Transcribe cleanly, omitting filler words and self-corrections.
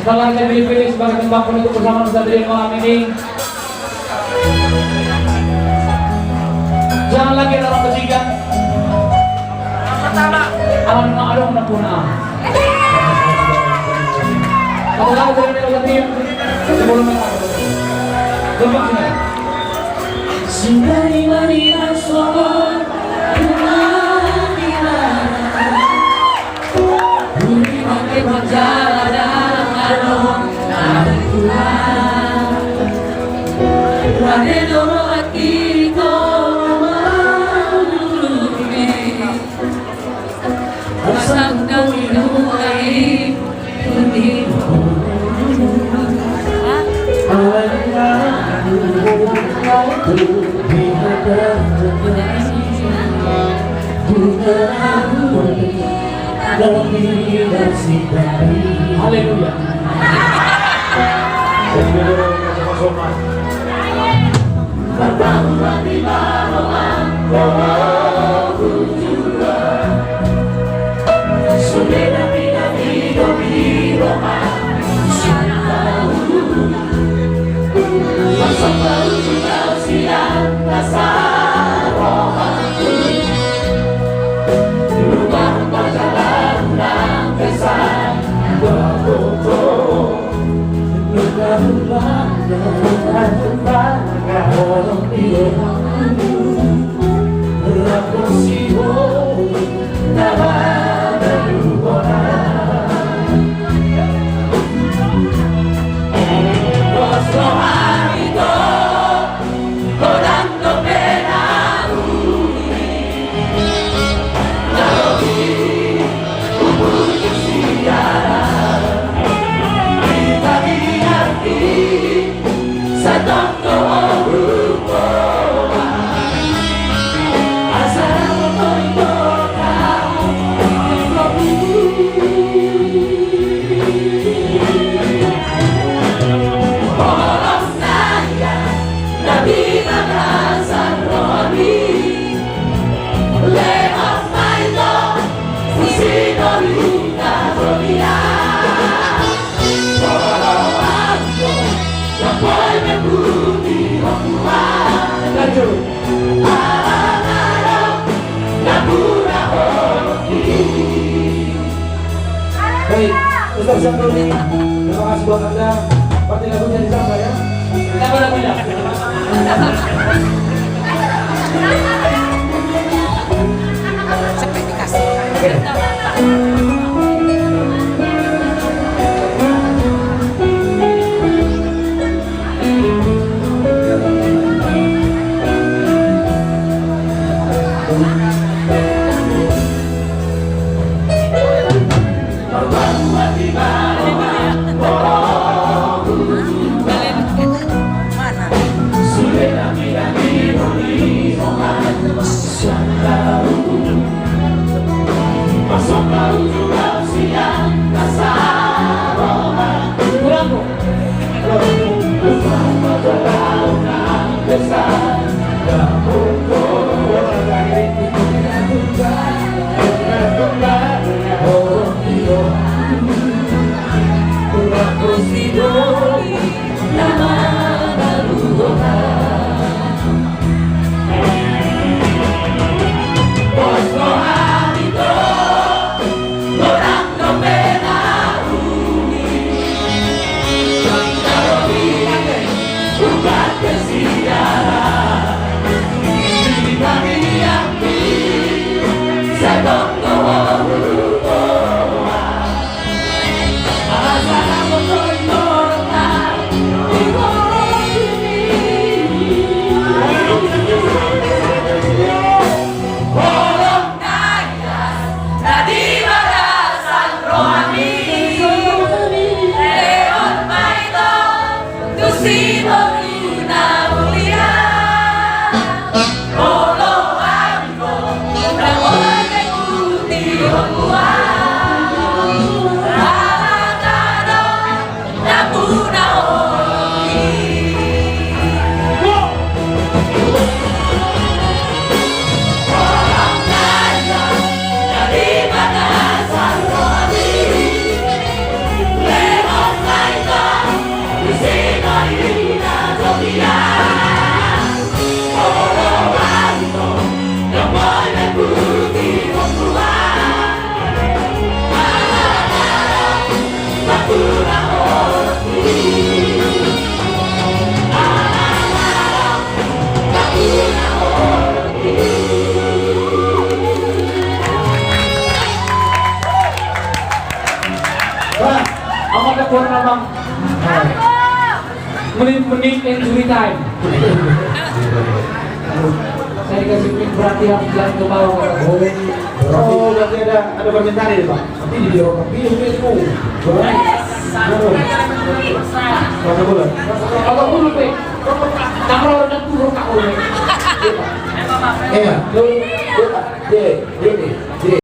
Setelah kita pilih-pilih sebagai tembak penutup bersama Satria malam ini, jangan lagi ada orang ketiga. Alam ma'alum na puna. Kalau lagu dari Satria sebelum tembak sini. Sindari Maria Sohor Haleluya. Baik, Ustaz Syamroni, terima kasih buat Anda. Partai lagunya di sana ya. Apa lagunya? Sampai dikasih. Mana? kuat bang. Menit-menit injury time. Saya dikasih pin berarti harus jalan ke bawah. Oh, berarti ada permintaan ini, Pak. Tapi di bawah tapi itu. Berapa bulan? Agak dulu pe. Kalau udah turun kau. Iya. Lu, dia,